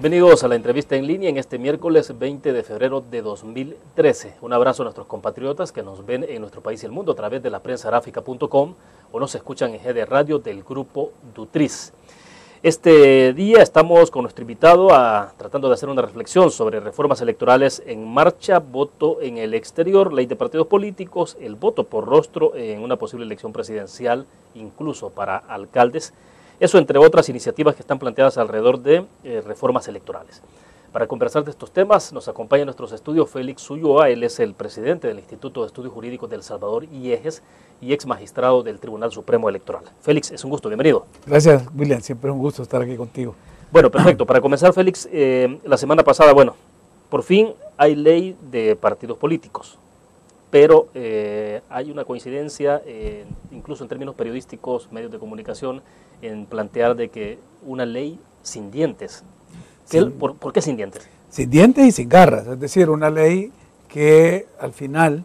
Bienvenidos a la entrevista en línea en este miércoles 20 de febrero de 2013. Un abrazo a nuestros compatriotas que nos ven en nuestro país y el mundo a través de la prensaráfica.com o nos escuchan en GD Radio del grupo Dutriz. Este día estamos con nuestro invitado tratando de hacer una reflexión sobre reformas electorales en marcha, voto en el exterior, ley de partidos políticos, el voto por rostro en una posible elección presidencial, incluso para alcaldes. Eso entre otras iniciativas que están planteadas alrededor de reformas electorales. Para conversar de estos temas nos acompaña en nuestros estudios Félix Ulloa. Él es el presidente del Instituto de Estudios Jurídicos del Salvador, IEJES, y ex magistrado del Tribunal Supremo Electoral. Félix, es un gusto, bienvenido. Gracias, William, siempre es un gusto estar aquí contigo. Bueno, perfecto. Para comenzar, Félix, la semana pasada, por fin hay ley de partidos políticos, pero hay una coincidencia, incluso en términos periodísticos, medios de comunicación, en plantear de que una ley sin dientes. ¿Por qué sin dientes? Sin dientes y sin garras, es decir, una ley que al final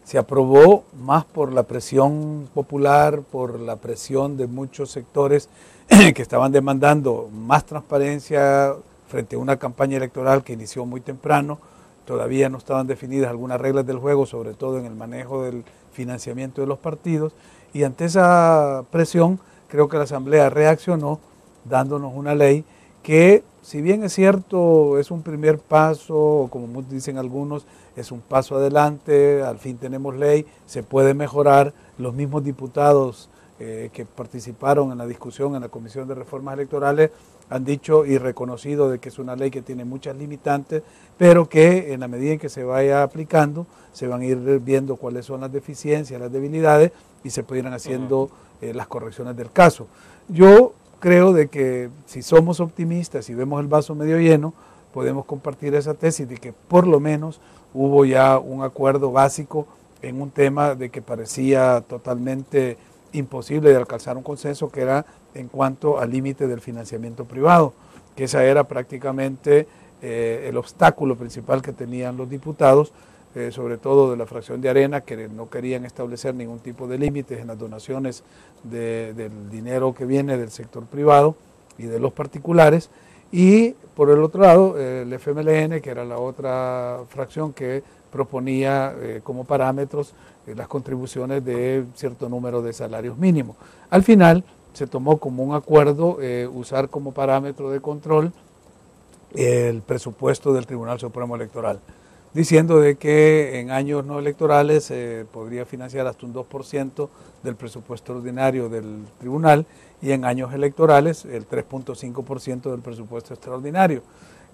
se aprobó más por la presión popular, por la presión de muchos sectores que estaban demandando más transparencia frente a una campaña electoral que inició muy temprano. Todavía no estaban definidas algunas reglas del juego, sobre todo en el manejo del financiamiento de los partidos, y ante esa presión creo que la Asamblea reaccionó dándonos una ley que, si bien es cierto, es un primer paso, o como dicen algunos, es un paso adelante, al fin tenemos ley, se puede mejorar. Los mismos diputados que participaron en la discusión en la Comisión de Reformas Electorales han dicho y reconocido de que es una ley que tiene muchas limitantes, pero que en la medida en que se vaya aplicando, se van a ir viendo cuáles son las deficiencias, las debilidades, y se pueden ir haciendo las correcciones del caso. Yo creo de que si somos optimistas y vemos el vaso medio lleno, podemos compartir esa tesis de que por lo menos hubo ya un acuerdo básico en un tema de que parecía totalmente imposible de alcanzar un consenso, que era en cuanto al límite del financiamiento privado, que esa era prácticamente el obstáculo principal que tenían los diputados, sobre todo de la fracción de Arena, que no querían establecer ningún tipo de límites en las donaciones del dinero que viene del sector privado y de los particulares, y por el otro lado el FMLN, que era la otra fracción que proponía como parámetros las contribuciones de cierto número de salarios mínimos. Al final se tomó como un acuerdo usar como parámetro de control el presupuesto del Tribunal Supremo Electoral, diciendo de que en años no electorales se podría financiar hasta un 2% del presupuesto ordinario del tribunal, y en años electorales el 3.5% del presupuesto extraordinario.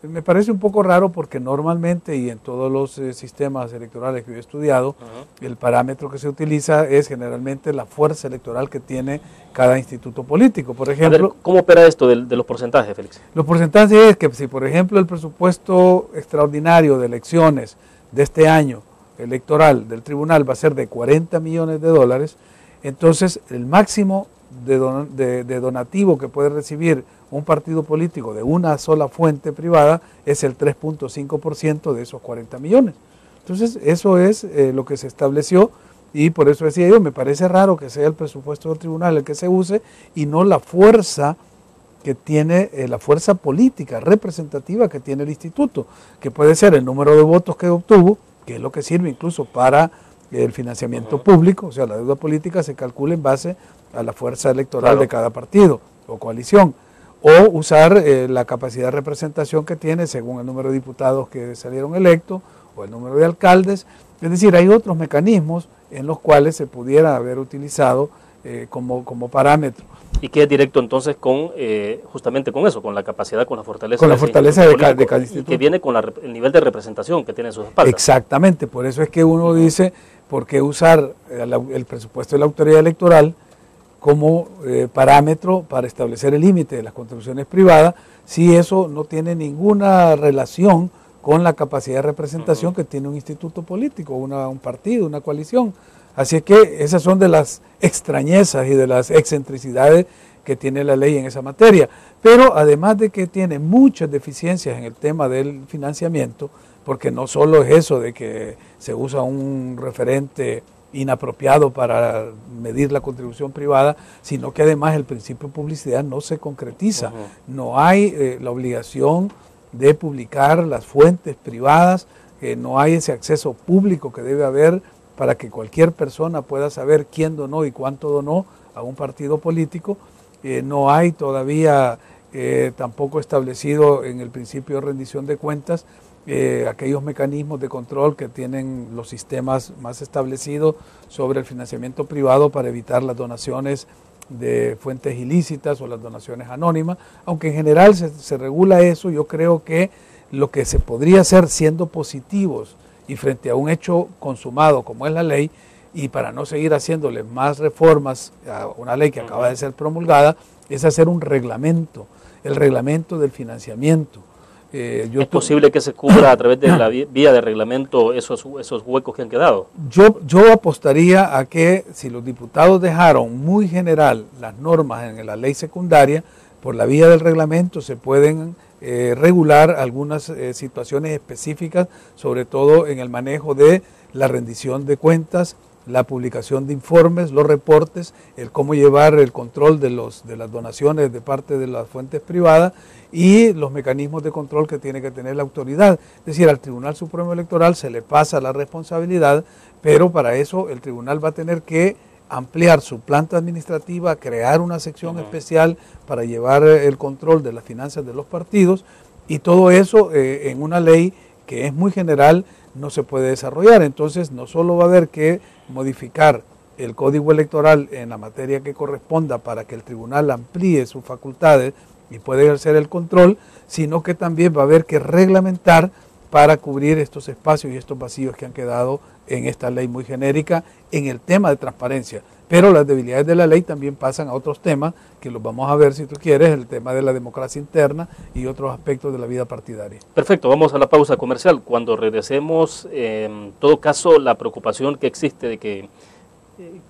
Me parece un poco raro porque normalmente, y en todos los sistemas electorales que yo he estudiado, el parámetro que se utiliza es generalmente la fuerza electoral que tiene cada instituto político. Por ejemplo, a ver, ¿cómo opera esto de los porcentajes, Félix? Los porcentajes es que si, por ejemplo, el presupuesto extraordinario de elecciones de este año electoral del tribunal va a ser de 40 millones de dólares, entonces el máximo de donativo que puede recibir un partido político de una sola fuente privada es el 3.5% de esos 40 millones. Entonces eso es lo que se estableció, y por eso decía yo, me parece raro que sea el presupuesto del tribunal el que se use y no la fuerza que tiene, la fuerza política representativa que tiene el instituto, que puede ser el número de votos que obtuvo, que es lo que sirve incluso para el financiamiento público. O sea, la deuda política se calcula en base a la fuerza electoral de cada partido o coalición, o usar la capacidad de representación que tiene según el número de diputados que salieron electos o el número de alcaldes. Es decir, hay otros mecanismos en los cuales se pudiera haber utilizado como parámetro. Y que es directo entonces con justamente con eso, con la capacidad, con la fortaleza, de cada instituto. Y que viene con el nivel de representación que tiene en sus espaldas. Exactamente, por eso es que uno dice, ¿por qué usar el presupuesto de la autoridad electoral como parámetro para establecer el límite de las contribuciones privadas, si eso no tiene ninguna relación con la capacidad de representación que tiene un instituto político, un partido, una coalición? Así es que esas son de las extrañezas y de las excentricidades que tiene la ley en esa materia. Pero además de que tiene muchas deficiencias en el tema del financiamiento, porque no solo es eso de que se usa un referente inapropiado para medir la contribución privada, sino que además el principio de publicidad no se concretiza. No hay la obligación de publicar las fuentes privadas, que no hay ese acceso público que debe haber para que cualquier persona pueda saber quién donó y cuánto donó a un partido político. No hay todavía tampoco establecido en el principio de rendición de cuentas aquellos mecanismos de control que tienen los sistemas más establecidos sobre el financiamiento privado para evitar las donaciones de fuentes ilícitas o las donaciones anónimas, aunque en general se regula eso. Yo creo que lo que se podría hacer siendo positivos y frente a un hecho consumado como es la ley, y para no seguir haciéndole más reformas a una ley que acaba de ser promulgada, es hacer un reglamento, el reglamento del financiamiento. ¿Es posible que se cubra a través de la vía de reglamento esos huecos que han quedado? Yo apostaría a que si los diputados dejaron muy general las normas en la ley secundaria, por la vía del reglamento se pueden regular algunas situaciones específicas, sobre todo en el manejo de la rendición de cuentas, la publicación de informes, los reportes, el cómo llevar el control de las donaciones de parte de las fuentes privadas y los mecanismos de control que tiene que tener la autoridad. Es decir, al Tribunal Supremo Electoral se le pasa la responsabilidad, pero para eso el tribunal va a tener que ampliar su planta administrativa, crear una sección especial para llevar el control de las finanzas de los partidos, y todo eso en una ley que es muy general no se puede desarrollar. Entonces no solo va a haber que modificar el código electoral en la materia que corresponda para que el tribunal amplíe sus facultades y pueda ejercer el control, sino que también va a haber que reglamentar para cubrir estos espacios y estos vacíos que han quedado en esta ley muy genérica en el tema de transparencia. Pero las debilidades de la ley también pasan a otros temas que los vamos a ver si tú quieres, el tema de la democracia interna y otros aspectos de la vida partidaria. Perfecto, vamos a la pausa comercial. Cuando regresemos, en todo caso, la preocupación que existe de que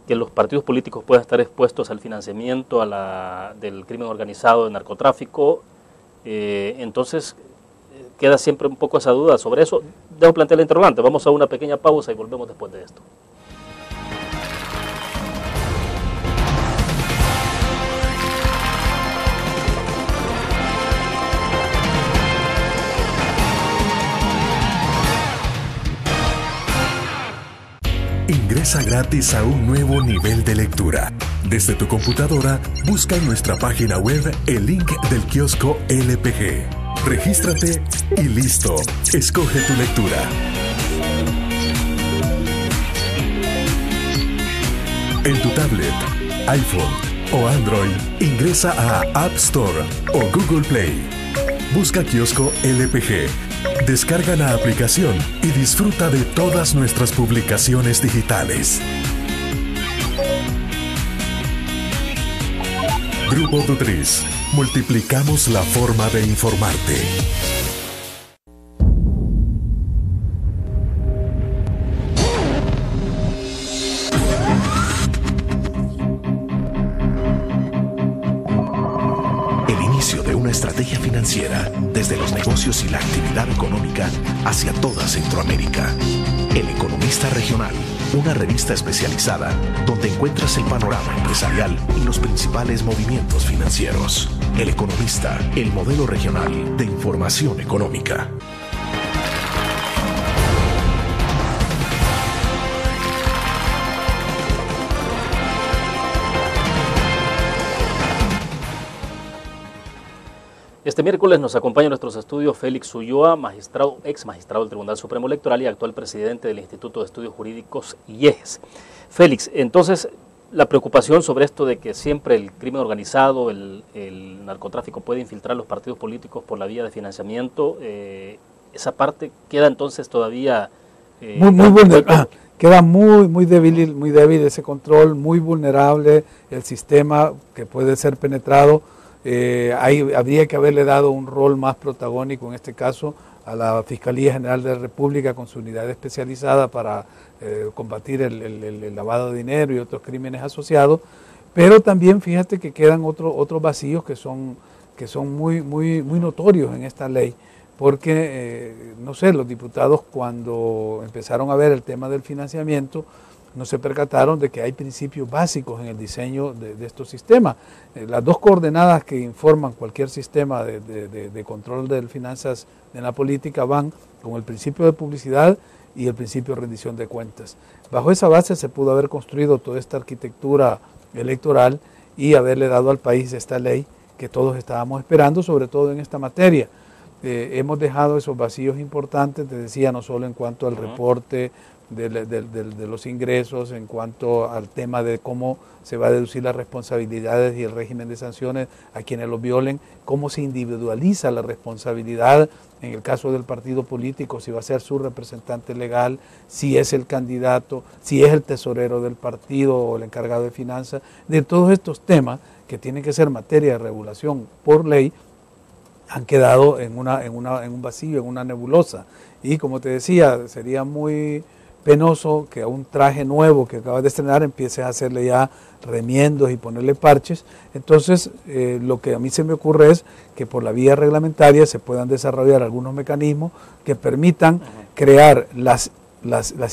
los partidos políticos puedan estar expuestos al financiamiento del crimen organizado, del narcotráfico, entonces queda siempre un poco esa duda sobre eso. Debo plantear la interrogante. Vamos a una pequeña pausa y volvemos después de esto. Ingresa gratis a un nuevo nivel de lectura. Desde tu computadora, busca en nuestra página web el link del kiosco LPG. Regístrate y listo. Escoge tu lectura. En tu tablet, iPhone o Android, ingresa a App Store o Google Play. Busca kiosco LPG. Descarga la aplicación y disfruta de todas nuestras publicaciones digitales. Grupo Dutriz. Multiplicamos la forma de informarte. El inicio de una estrategia financiera, desde los negocios y la actividad económica hacia toda Centroamérica. El Economista Regional, una revista especializada donde encuentras el panorama empresarial y los principales movimientos financieros. El Economista, el modelo regional de información económica. Este miércoles nos acompaña en nuestros estudios Félix Ulloa, ex magistrado del Tribunal Supremo Electoral y actual presidente del Instituto de Estudios Jurídicos IEGES. Félix, entonces la preocupación sobre esto de que siempre el crimen organizado, el narcotráfico puede infiltrar los partidos políticos por la vía de financiamiento, esa parte queda entonces todavía... Queda muy débil ese control, muy vulnerable el sistema que puede ser penetrado. Habría que haberle dado un rol más protagónico en este caso a la Fiscalía General de la República con su unidad especializada para combatir el lavado de dinero y otros crímenes asociados, pero también fíjate que quedan otros vacíos que son muy notorios en esta ley, porque no sé, los diputados cuando empezaron a ver el tema del financiamiento no se percataron de que hay principios básicos en el diseño de estos sistemas. Las dos coordenadas que informan cualquier sistema de control de finanzas en la política van con el principio de publicidad y el principio de rendición de cuentas. Bajo esa base se pudo haber construido toda esta arquitectura electoral y haberle dado al país esta ley que todos estábamos esperando, sobre todo en esta materia. Hemos dejado esos vacíos importantes, te decía, no solo en cuanto al reporte de los ingresos, en cuanto al tema de cómo se va a deducir las responsabilidades y el régimen de sanciones a quienes los violen, cómo se individualiza la responsabilidad en el caso del partido político, si va a ser su representante legal, si es el candidato, si es el tesorero del partido o el encargado de finanzas, de todos estos temas que tienen que ser materia de regulación por ley, han quedado en un vacío, en una nebulosa. Y como te decía, sería muy penoso que a un traje nuevo que acabas de estrenar empieces a hacerle ya remiendos y ponerle parches. Entonces, lo que a mí se me ocurre es que por la vía reglamentaria se puedan desarrollar algunos mecanismos que permitan crear las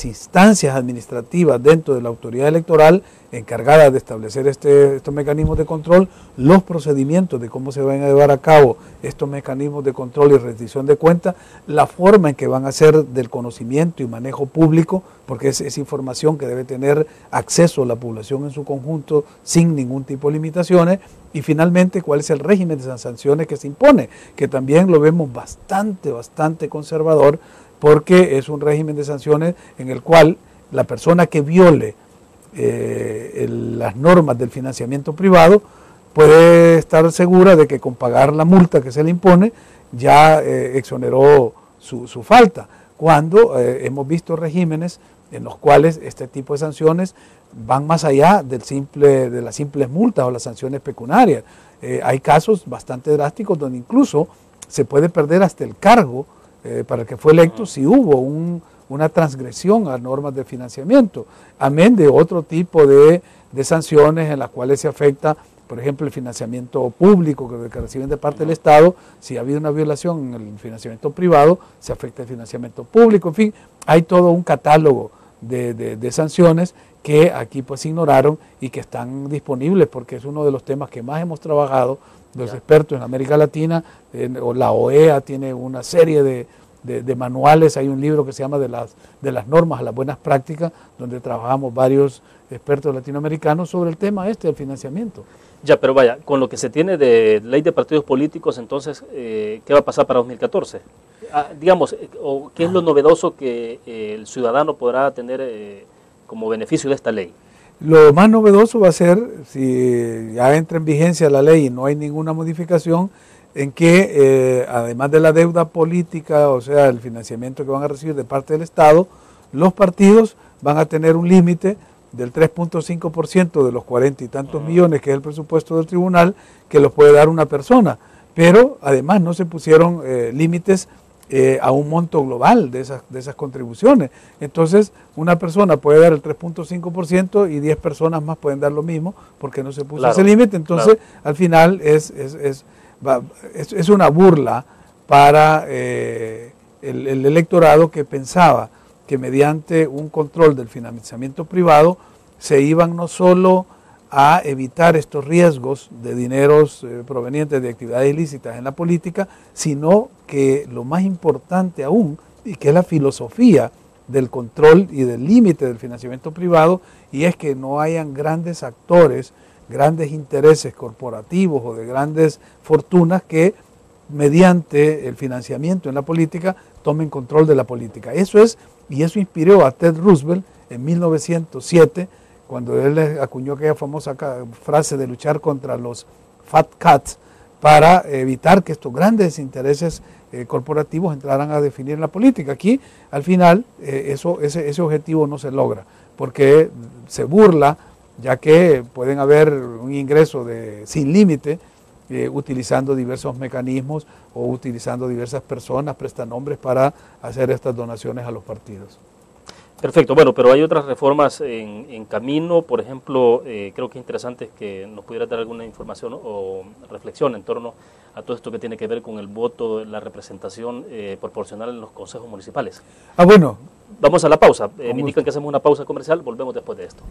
instancias administrativas dentro de la autoridad electoral encargadas de establecer estos mecanismos de control, los procedimientos de cómo se van a llevar a cabo estos mecanismos de control y rendición de cuentas, la forma en que van a ser del conocimiento y manejo público, porque es información que debe tener acceso a la población en su conjunto sin ningún tipo de limitaciones, y finalmente cuál es el régimen de sanciones que se impone, que también lo vemos bastante conservador, porque es un régimen de sanciones en el cual la persona que viole las normas del financiamiento privado puede estar segura de que con pagar la multa que se le impone ya exoneró su falta, cuando hemos visto regímenes en los cuales este tipo de sanciones van más allá de las simples multas o las sanciones pecuniarias. Hay casos bastante drásticos donde incluso se puede perder hasta el cargo para el que fue electo si hubo una transgresión a normas de financiamiento, amén de otro tipo de sanciones en las cuales se afecta, por ejemplo, el financiamiento público que reciben de parte del Estado. Si ha habido una violación en el financiamiento privado, se afecta el financiamiento público. En fin, hay todo un catálogo de sanciones que aquí pues ignoraron y que están disponibles porque es uno de los temas que más hemos trabajado los expertos en América Latina. O la OEA tiene una serie de manuales, hay un libro que se llama de las normas a las buenas prácticas, donde trabajamos varios expertos latinoamericanos sobre el tema del financiamiento. Ya, pero vaya, con lo que se tiene de ley de partidos políticos, entonces, ¿qué va a pasar para 2014? Digamos, ¿qué es lo novedoso que el ciudadano podrá tener como beneficio de esta ley? Lo más novedoso va a ser, si ya entra en vigencia la ley y no hay ninguna modificación, en que además de la deuda política, o sea, el financiamiento que van a recibir de parte del Estado, los partidos van a tener un límite del 3.5% de los 40 y tantos millones que es el presupuesto del tribunal, que los puede dar una persona. Pero además no se pusieron límites a un monto global de esas contribuciones. Entonces, una persona puede dar el 3.5% y 10 personas más pueden dar lo mismo porque no se puso ese límite. Entonces, al final es una burla para el electorado que pensaba que mediante un control del financiamiento privado se iban no solo a evitar estos riesgos de dineros provenientes de actividades ilícitas en la política, sino que lo más importante aún, y que es la filosofía del control y del límite del financiamiento privado, y es que no hayan grandes actores, grandes intereses corporativos o de grandes fortunas que mediante el financiamiento en la política tomen control de la política. Eso inspiró a Ted Roosevelt en 1907, cuando él acuñó aquella famosa frase de luchar contra los fat cats para evitar que estos grandes intereses corporativos entraran a definir la política. Aquí, al final, ese objetivo no se logra, porque se burla, ya que pueden haber un ingreso sin límite, utilizando diversos mecanismos o utilizando diversas personas, prestanombres para hacer estas donaciones a los partidos. Perfecto, bueno, pero hay otras reformas en camino, por ejemplo, creo que es interesante que nos pudiera dar alguna información o reflexión en torno a todo esto que tiene que ver con el voto, la representación proporcional en los consejos municipales. Bueno. Vamos a la pausa, me indican que hacemos una pausa comercial, volvemos después de esto.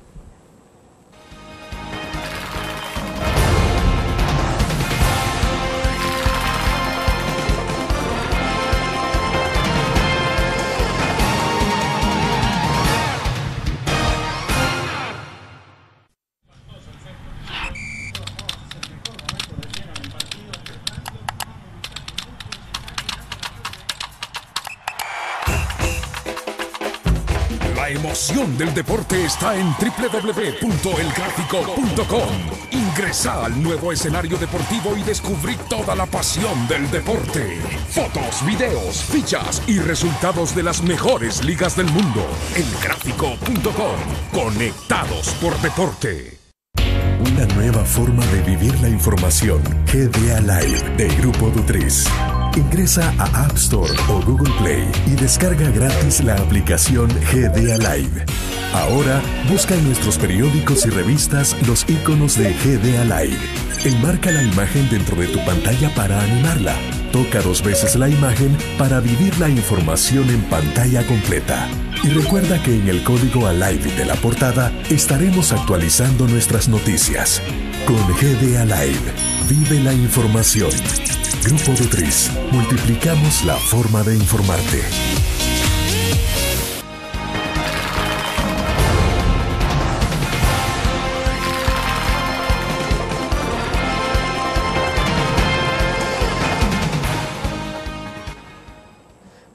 La emoción del deporte está en www.elgráfico.com. Ingresa al nuevo escenario deportivo y descubrí toda la pasión del deporte. Fotos, videos, fichas y resultados de las mejores ligas del mundo. Elgráfico.com. Conectados por deporte. Una nueva forma de vivir la información. GDA Live de Grupo Dutriz. Ingresa a App Store o Google Play y descarga gratis la aplicación GDA Live. Ahora, busca en nuestros periódicos y revistas los iconos de GDA Live. Enmarca la imagen dentro de tu pantalla para animarla. Toca 2 veces la imagen para vivir la información en pantalla completa. Y recuerda que en el código ALIVE de la portada estaremos actualizando nuestras noticias. Con GDA Live, vive la información. Grupo Dutriz, multiplicamos la forma de informarte.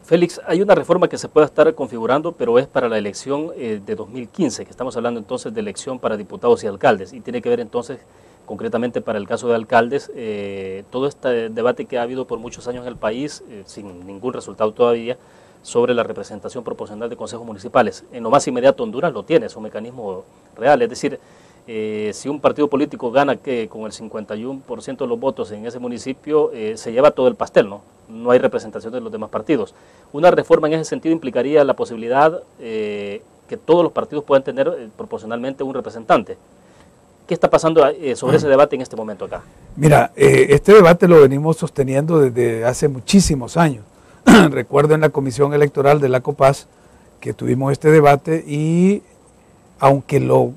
Félix, hay una reforma que se puede estar configurando, pero es para la elección de 2015, que estamos hablando entonces de elección para diputados y alcaldes, y tiene que ver entonces concretamente para el caso de alcaldes, todo este debate que ha habido por muchos años en el país, sin ningún resultado todavía, sobre la representación proporcional de consejos municipales. En lo más inmediato Honduras lo tiene, es un mecanismo real, es decir, si un partido político gana que con el 51% de los votos en ese municipio, se lleva todo el pastel, ¿no? No hay representación de los demás partidos. Una reforma en ese sentido implicaría la posibilidad que todos los partidos puedan tener proporcionalmente un representante. ¿Qué está pasando sobre ese debate en este momento acá? Mira, este debate lo venimos sosteniendo desde hace muchísimos años. Recuerdo en la Comisión Electoral de la COPAS que tuvimos este debate y aunque lo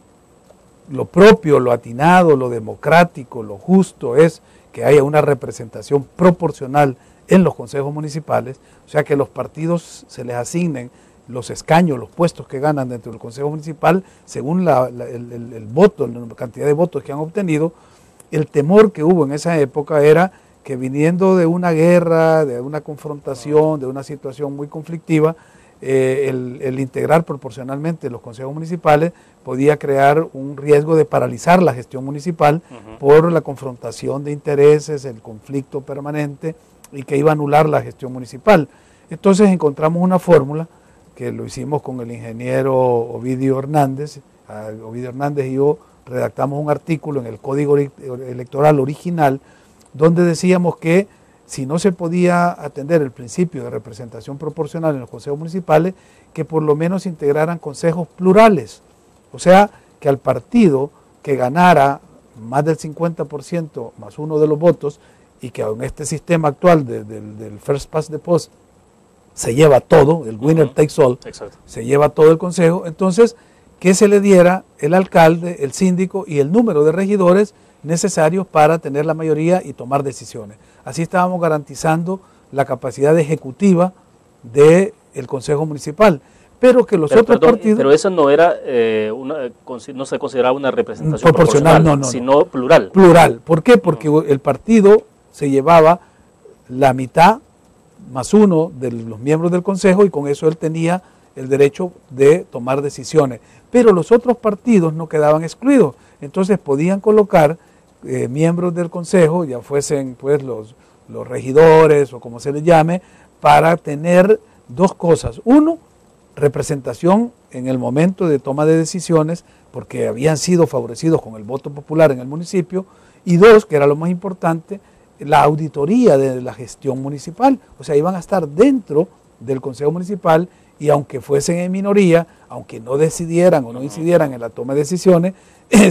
propio, lo atinado, lo democrático, lo justo es que haya una representación proporcional en los consejos municipales, o sea que los partidos se les asignen los escaños, los puestos que ganan dentro del consejo municipal según el voto, la cantidad de votos que han obtenido. El temor que hubo en esa época era que viniendo de una guerra, de una confrontación, de una situación muy conflictiva, el integrar proporcionalmente los consejos municipales podía crear un riesgo de paralizar la gestión municipal por la confrontación de intereses, el conflicto permanente y que iba a anular la gestión municipal. Entonces encontramos una fórmula que lo hicimos con el ingeniero Ovidio Hernández. Ovidio Hernández y yo redactamos un artículo en el Código Electoral original donde decíamos que si no se podía atender el principio de representación proporcional en los consejos municipales, que por lo menos integraran consejos plurales. O sea, que al partido que ganara más del 50% más uno de los votos y que en este sistema actual del First Past the Post se lleva todo, el winner takes all, se lleva todo el consejo, entonces que se le diera el alcalde, el síndico y el número de regidores necesarios para tener la mayoría y tomar decisiones. Así estábamos garantizando la capacidad ejecutiva del consejo municipal. Pero que los otros partidos... Pero eso no era no se consideraba una representación proporcional, sino plural. Plural. ¿Por qué? Porque el partido se llevaba la mitad más uno de los miembros del consejo y con eso él tenía el derecho de tomar decisiones. Pero los otros partidos no quedaban excluidos. Entonces podían colocar miembros del consejo, ya fuesen pues los regidores o como se les llame, para tener dos cosas. Uno, representación en el momento de toma de decisiones, porque habían sido favorecidos con el voto popular en el municipio. Y dos, que era lo más importante, la auditoría de la gestión municipal. O sea, iban a estar dentro del Consejo Municipal, y aunque fuesen en minoría, aunque no decidieran o no incidieran en la toma de decisiones,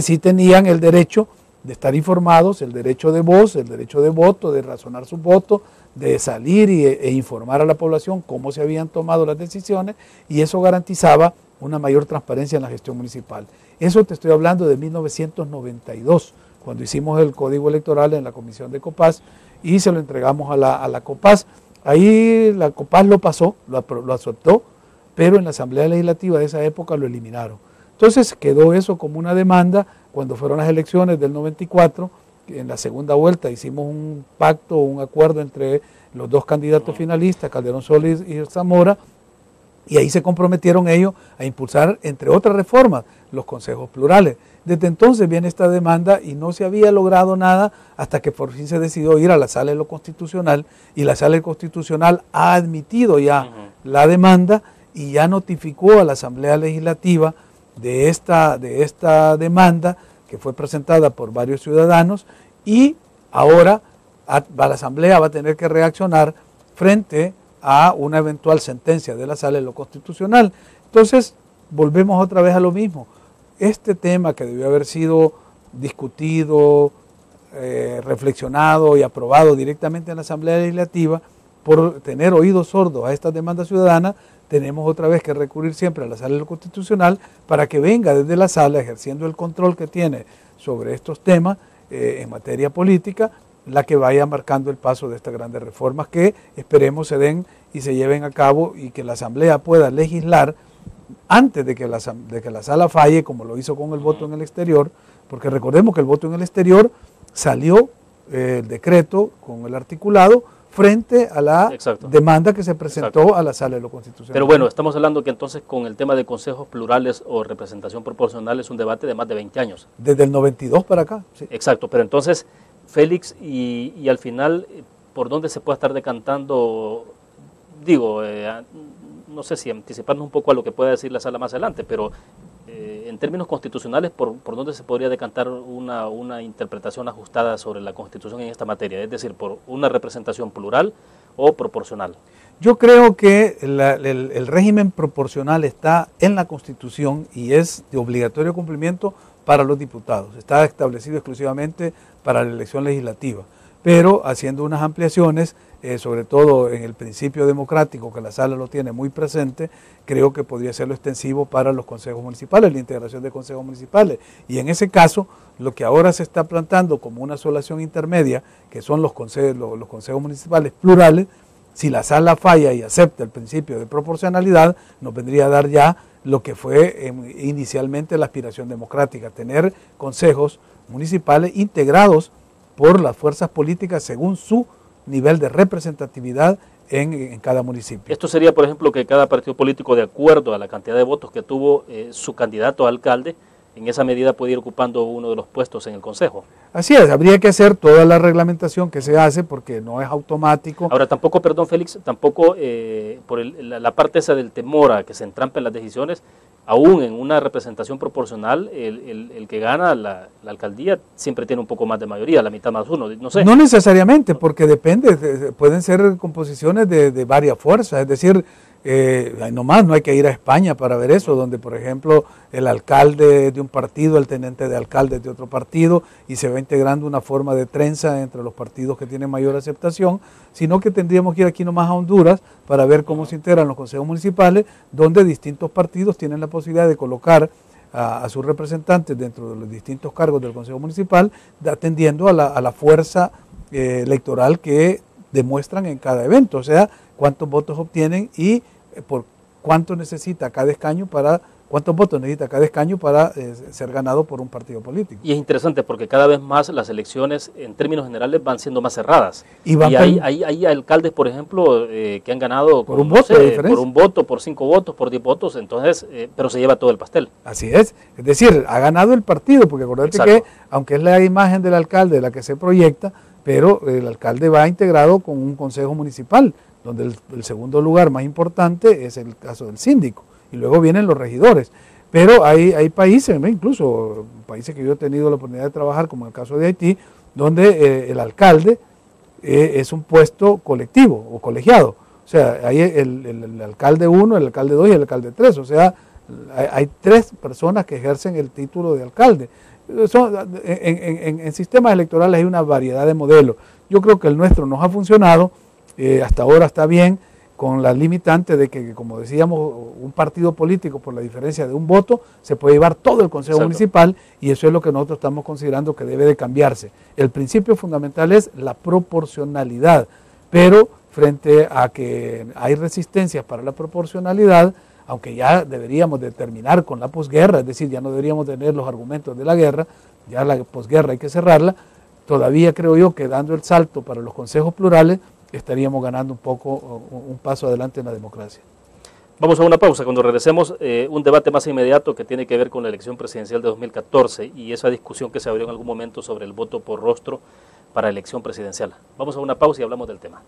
sí tenían el derecho de estar informados, el derecho de voz, el derecho de voto, de razonar sus votos, de salir e informar a la población cómo se habían tomado las decisiones, y eso garantizaba una mayor transparencia en la gestión municipal. Eso te estoy hablando de 1992, cuando hicimos el Código Electoral en la Comisión de COPAS y se lo entregamos a la COPAS. Ahí la COPAS lo pasó, lo aceptó, pero en la Asamblea Legislativa de esa época lo eliminaron. Entonces quedó eso como una demanda. Cuando fueron las elecciones del 94, en la segunda vuelta hicimos un pacto, un acuerdo entre los dos candidatos finalistas, Calderón Solís y Zamora, y ahí se comprometieron ellos a impulsar, entre otras reformas, los consejos plurales. Desde entonces viene esta demanda y no se había logrado nada hasta que por fin se decidió ir a la Sala de lo Constitucional, y la Sala Constitucional ha admitido ya la demanda y ya notificó a la Asamblea Legislativa de esta demanda que fue presentada por varios ciudadanos, y ahora la Asamblea va a tener que reaccionar frente a una eventual sentencia de la Sala de lo Constitucional. Entonces, volvemos otra vez a lo mismo. Este tema que debió haber sido discutido, reflexionado y aprobado directamente en la Asamblea Legislativa, por tener oídos sordos a estas demandas ciudadanas, tenemos otra vez que recurrir siempre a la Sala de lo Constitucional para que venga desde la Sala, ejerciendo el control que tiene sobre estos temas en materia política, la que vaya marcando el paso de estas grandes reformas que esperemos se den y se lleven a cabo, y que la Asamblea pueda legislar antes de que la Sala falle, como lo hizo con el voto en el exterior, porque recordemos que el voto en el exterior salió el decreto con el articulado frente a la demanda que se presentó a la Sala de lo Constitucional. Pero bueno, estamos hablando que entonces con el tema de consejos plurales o representación proporcional es un debate de más de 20 años. Desde el 92 para acá. Sí. Exacto, pero entonces, Félix, y al final, ¿por dónde se puede estar decantando? Digo, no sé si anticiparnos un poco a lo que pueda decir la Sala más adelante, pero en términos constitucionales, ¿por dónde se podría decantar una interpretación ajustada sobre la Constitución en esta materia? Es decir, ¿por una representación plural o proporcional? Yo creo que el régimen proporcional está en la Constitución y es de obligatorio cumplimiento para los diputados. Está establecido exclusivamente para la elección legislativa, pero haciendo unas ampliaciones, sobre todo en el principio democrático, que la Sala lo tiene muy presente, creo que podría serlo extensivo para los consejos municipales, la integración de consejos municipales. Y en ese caso, lo que ahora se está plantando como una solución intermedia, que son los consejos municipales plurales, si la Sala falla y acepta el principio de proporcionalidad, nos vendría a dar ya lo que fue inicialmente la aspiración democrática, tener consejos municipales integrados por las fuerzas políticas según su nivel de representatividad en cada municipio. Esto sería, por ejemplo, que cada partido político, de acuerdo a la cantidad de votos que tuvo su candidato a alcalde, en esa medida puede ir ocupando uno de los puestos en el Consejo. Así es, habría que hacer toda la reglamentación que se hace porque no es automático. Ahora, tampoco, perdón Félix, tampoco por la parte esa del temor a que se entrampen las decisiones, aún en una representación proporcional, el que gana la alcaldía siempre tiene un poco más de mayoría, la mitad más uno, no sé. No necesariamente, porque depende, pueden ser composiciones de varias fuerzas, es decir, no hay que ir a España para ver eso, donde por ejemplo el alcalde de un partido, el teniente de alcalde de otro partido, y se va integrando una forma de trenza entre los partidos que tienen mayor aceptación, sino que tendríamos que ir aquí nomás a Honduras para ver cómo se integran los consejos municipales, donde distintos partidos tienen la posibilidad de colocar a sus representantes dentro de los distintos cargos del Consejo Municipal, atendiendo a la fuerza electoral que demuestran en cada evento, o sea, cuántos votos obtienen y por cuánto necesita cada escaño cuántos votos necesita cada escaño para ser ganado por un partido político. Y es interesante porque cada vez más las elecciones en términos generales van siendo más cerradas. Y hay alcaldes, por ejemplo, que han ganado por un voto, por un voto, por 5 votos, por 10 votos, entonces, pero se lleva todo el pastel. Así es decir, ha ganado el partido, porque acordate que aunque es la imagen del alcalde la que se proyecta, pero el alcalde va integrado con un consejo municipal, donde el segundo lugar más importante es el caso del síndico, y luego vienen los regidores. Pero hay países, incluso países que yo he tenido la oportunidad de trabajar, como en el caso de Haití, donde el alcalde es un puesto colectivo o colegiado. O sea, hay el alcalde 1, el alcalde 2 y el alcalde 3. O sea, hay 3 personas que ejercen el título de alcalde. En sistemas electorales hay una variedad de modelos. Yo creo que el nuestro nos ha funcionado, hasta ahora está bien, con la limitante de que, como decíamos, un partido político, por la diferencia de un voto, se puede llevar todo el Consejo Municipal, y eso es lo que nosotros estamos considerando que debe de cambiarse. El principio fundamental es la proporcionalidad, pero frente a que hay resistencias para la proporcionalidad, aunque ya deberíamos de terminar con la posguerra, es decir, ya no deberíamos tener los argumentos de la guerra, ya la posguerra hay que cerrarla, todavía creo yo que dando el salto para los consejos plurales, estaríamos ganando un paso adelante en la democracia. Vamos a una pausa. Cuando regresemos, un debate más inmediato que tiene que ver con la elección presidencial de 2014 y esa discusión que se abrió en algún momento sobre el voto por rostro para elección presidencial. Vamos a una pausa y hablamos del tema.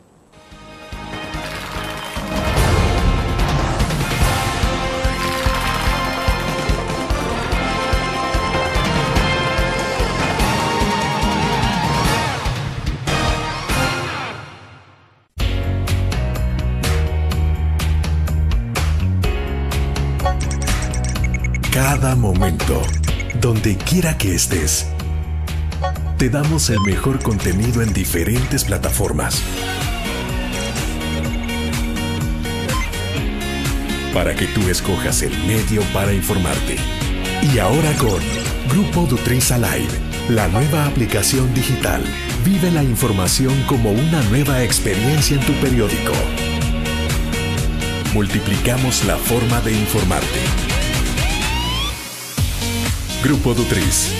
Cada momento, donde quiera que estés, te damos el mejor contenido en diferentes plataformas. Para que tú escojas el medio para informarte. Y ahora con Grupo Dutriza Live, la nueva aplicación digital. Vive la información como una nueva experiencia en tu periódico. Multiplicamos la forma de informarte. Grupo Dutriz.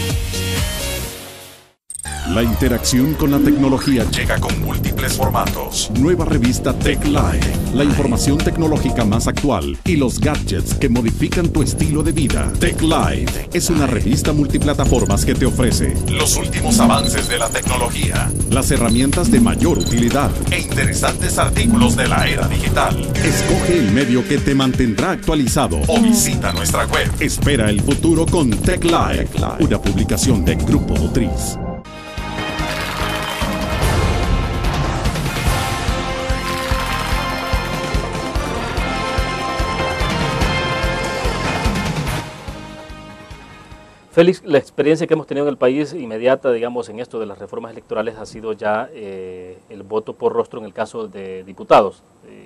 La interacción con la tecnología llega con múltiples formatos. Nueva revista Tech Live, la información tecnológica más actual y los gadgets que modifican tu estilo de vida. Tech Live es una revista multiplataformas que te ofrece los últimos avances de la tecnología, las herramientas de mayor utilidad e interesantes artículos de la era digital. Escoge el medio que te mantendrá actualizado o visita nuestra web. Espera el futuro con Tech Live, una publicación de Grupo Dutriz. Félix, la experiencia que hemos tenido en el país inmediata, digamos, en esto de las reformas electorales ha sido ya el voto por rostro en el caso de diputados,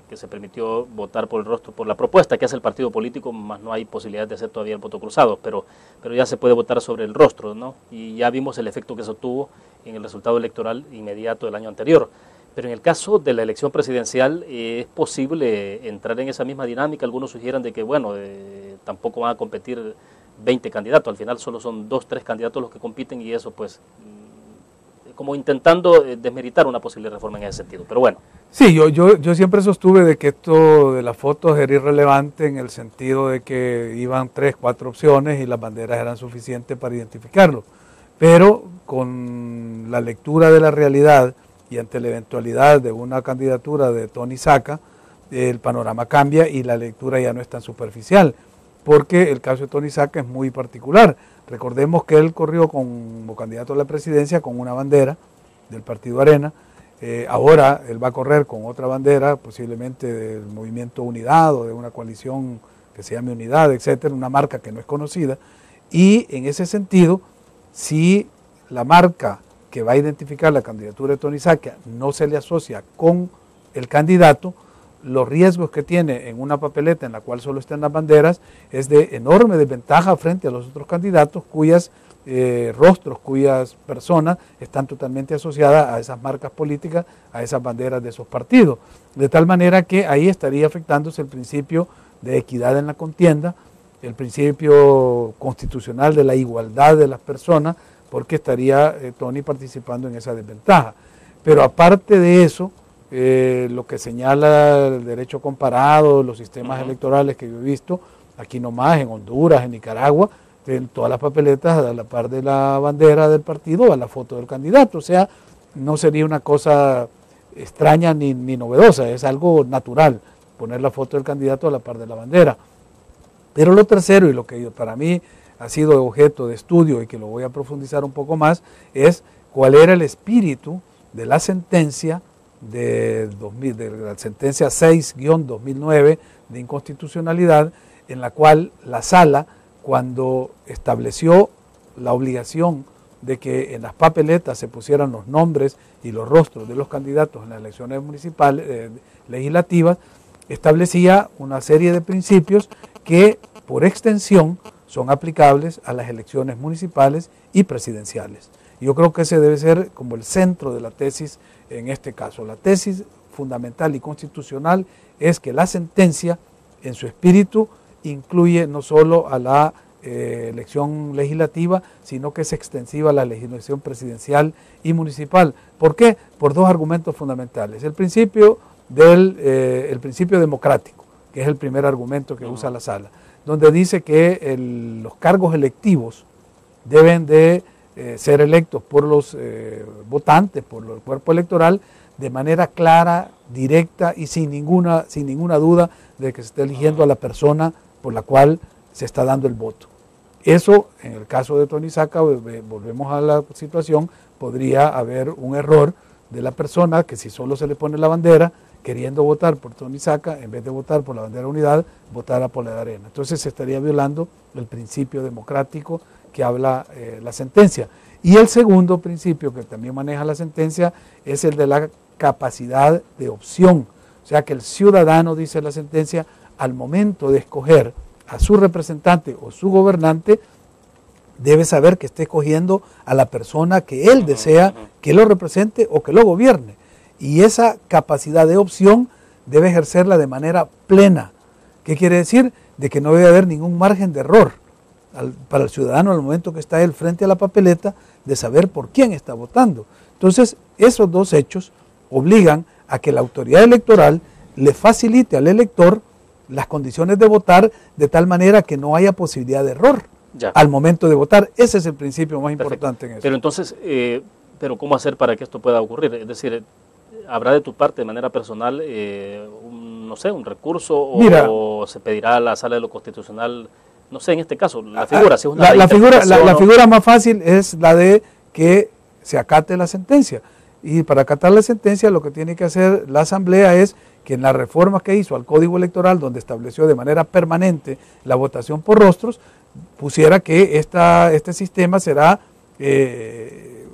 que se permitió votar por el rostro, por la propuesta que hace el partido político, más no hay posibilidad de hacer todavía el voto cruzado, pero ya se puede votar sobre el rostro, ¿no? Y ya vimos el efecto que eso tuvo en el resultado electoral inmediato del año anterior. Pero en el caso de la elección presidencial, ¿es posible entrar en esa misma dinámica? Algunos sugieran de que, bueno, tampoco van a competir 20 candidatos, al final solo son 2, 3 candidatos los que compiten y eso pues como intentando desmeritar una posible reforma en ese sentido, pero bueno. Sí, yo siempre sostuve de que esto de las fotos era irrelevante en el sentido de que iban 3, 4 opciones y las banderas eran suficientes para identificarlo, pero con la lectura de la realidad y ante la eventualidad de una candidatura de Tony Saca, el panorama cambia y la lectura ya no es tan superficial, porque el caso de Tony Saca es muy particular. Recordemos que él corrió como candidato a la presidencia con una bandera del Partido Arena, ahora él va a correr con otra bandera, posiblemente del Movimiento Unidad o de una coalición que se llame Unidad, etcétera, una marca que no es conocida, y en ese sentido, si la marca que va a identificar la candidatura de Tony Saca no se le asocia con el candidato, los riesgos que tiene en una papeleta en la cual solo están las banderas es de enorme desventaja frente a los otros candidatos cuyas rostros, cuyas personas están totalmente asociadas a esas marcas políticas, a esas banderas de esos partidos. De tal manera que ahí estaría afectándose el principio de equidad en la contienda, el principio constitucional de la igualdad de las personas, porque estaría Tony participando en esa desventaja. Pero aparte de eso, lo que señala el derecho comparado, los sistemas electorales que yo he visto, aquí nomás, en Honduras, en Nicaragua, en todas las papeletas a la par de la bandera del partido a la foto del candidato, o sea, no sería una cosa extraña ni novedosa, es algo natural poner la foto del candidato a la par de la bandera. Pero lo tercero, y lo que para mí ha sido objeto de estudio y que lo voy a profundizar un poco más, es cuál era el espíritu de la sentencia de la sentencia 6-2009 de inconstitucionalidad, en la cual la Sala, cuando estableció la obligación de que en las papeletas se pusieran los nombres y los rostros de los candidatos en las elecciones municipales, legislativas, establecía una serie de principios que por extensión son aplicables a las elecciones municipales y presidenciales. Yo creo que ese debe ser como el centro de la tesis en este caso. La tesis fundamental y constitucional es que la sentencia en su espíritu incluye no solo a la elección legislativa, sino que es extensiva a la legislación presidencial y municipal. ¿Por qué? Por dos argumentos fundamentales. El principio democrático, que es el primer argumento que usa la Sala, donde dice que los cargos electivos deben de ser electos por los votantes, por el cuerpo electoral, de manera clara, directa y sin ninguna duda de que se esté eligiendo a la persona por la cual se está dando el voto. Eso, en el caso de Tony Saca, volvemos a la situación, podría haber un error de la persona que si solo se le pone la bandera, queriendo votar por Tony Saca, en vez de votar por la bandera unidad, votara por la de Arena. Entonces se estaría violando el principio democrático que habla la sentencia. Y el segundo principio que también maneja la sentencia es el de la capacidad de opción. O sea que el ciudadano, dice la sentencia, al momento de escoger a su representante o su gobernante, debe saber que está escogiendo a la persona que él desea que lo represente o que lo gobierne. Y esa capacidad de opción debe ejercerla de manera plena. ¿Qué quiere decir? De que no debe haber ningún margen de error para el ciudadano al momento que está él frente a la papeleta de saber por quién está votando. Entonces, esos dos hechos obligan a que la autoridad electoral le facilite al elector las condiciones de votar de tal manera que no haya posibilidad de error al momento de votar. Ese es el principio más importante en eso. Pero entonces, ¿cómo hacer para que esto pueda ocurrir? Es decir, ¿habrá de tu parte de manera personal un recurso o se pedirá a la Sala de lo Constitucional? No sé, en este caso, la figura. Si es una la figura más fácil es la de que se acate la sentencia. Y para acatar la sentencia lo que tiene que hacer la Asamblea es que en las reformas que hizo al Código Electoral, donde estableció de manera permanente la votación por rostros, pusiera que este sistema será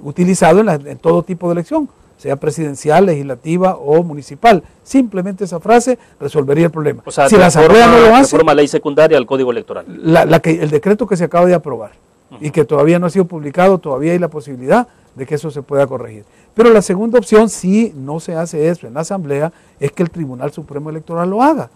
utilizado en todo tipo de elección, sea presidencial, legislativa o municipal. Simplemente esa frase resolvería el problema. O sea, si la Asamblea no lo hace, reforma ley secundaria al Código Electoral. El decreto que se acaba de aprobar y que todavía no ha sido publicado, todavía hay la posibilidad de que eso se pueda corregir. Pero la segunda opción, si no se hace eso en la Asamblea, es que el Tribunal Supremo Electoral lo haga.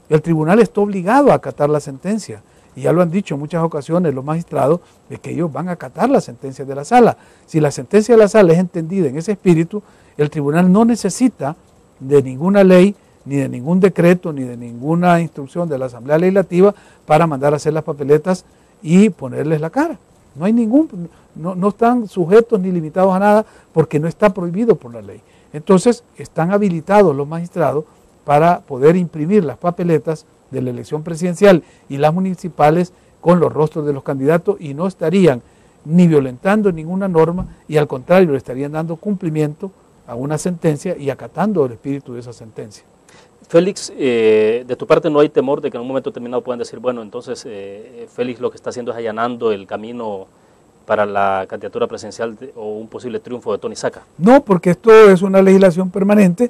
El tribunal está obligado a acatar la sentencia. Y ya lo han dicho en muchas ocasiones los magistrados, de que ellos van a acatar la sentencia de la Sala. Si la sentencia de la Sala es entendida en ese espíritu, el tribunal no necesita de ninguna ley, ni de ningún decreto, ni de ninguna instrucción de la Asamblea Legislativa para mandar a hacer las papeletas y ponerles la cara. No hay no están sujetos ni limitados a nada porque no está prohibido por la ley. Entonces están habilitados los magistrados para poder imprimir las papeletas de la elección presidencial y las municipales con los rostros de los candidatos y no estarían ni violentando ninguna norma y al contrario le estarían dando cumplimiento a una sentencia y acatando el espíritu de esa sentencia. Félix, de tu parte no hay temor de que en un momento determinado puedan decir, bueno, entonces Félix lo que está haciendo es allanando el camino para la candidatura presidencial o un posible triunfo de Tony Saca? No, porque esto es una legislación permanente,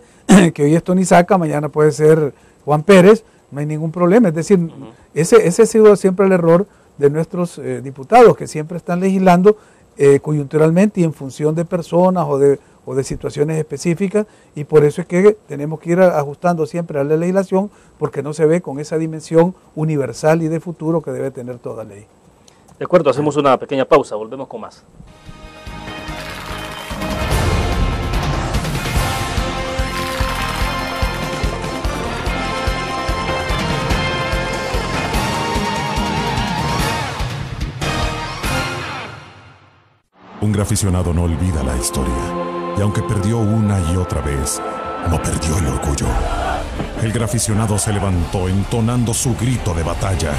que hoy es Tony Saca, mañana puede ser Juan Pérez, no hay ningún problema. Es decir, ese ha sido siempre el error de nuestros diputados, que siempre están legislando coyunturalmente y en función de personas o de situaciones específicas, y por eso es que tenemos que ir ajustando siempre a la legislación, porque no se ve con esa dimensión universal y de futuro que debe tener toda ley. De acuerdo, hacemos una pequeña pausa, volvemos con más. Un graficionado no olvida la historia, y aunque perdió una y otra vez, no perdió el orgullo. El graficionado se levantó entonando su grito de batalla,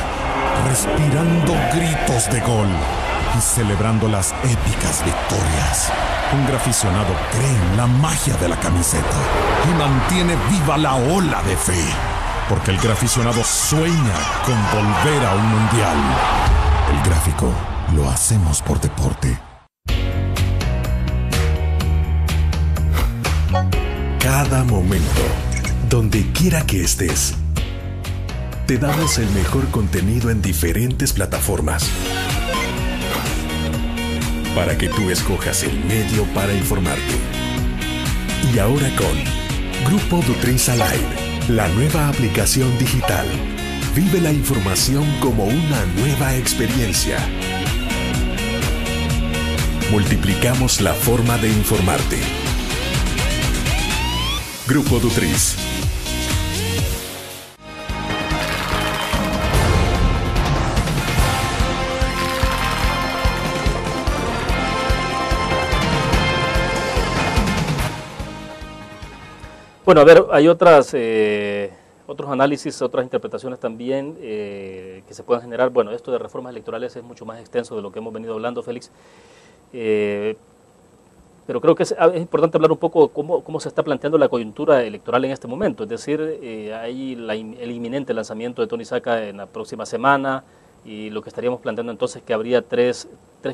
respirando gritos de gol, y celebrando las épicas victorias. Un graficionado cree en la magia de la camiseta y mantiene viva la ola de fe, porque el graficionado sueña con volver a un mundial. El Gráfico, lo hacemos por deporte. Cada momento, donde quiera que estés, te damos el mejor contenido en diferentes plataformas para que tú escojas el medio para informarte. Y ahora con Grupo Dutriza Live, la nueva aplicación digital. Vive la información como una nueva experiencia. Multiplicamos la forma de informarte. Grupo Dutriz. Bueno, a ver, hay otros análisis, otras interpretaciones también que se puedan generar. Bueno, esto de reformas electorales es mucho más extenso de lo que hemos venido hablando, Félix. Pero creo que es importante hablar un poco cómo se está planteando la coyuntura electoral en este momento. Es decir, hay el inminente lanzamiento de Tony Saca en la próxima semana y lo que estaríamos planteando entonces es que habría tres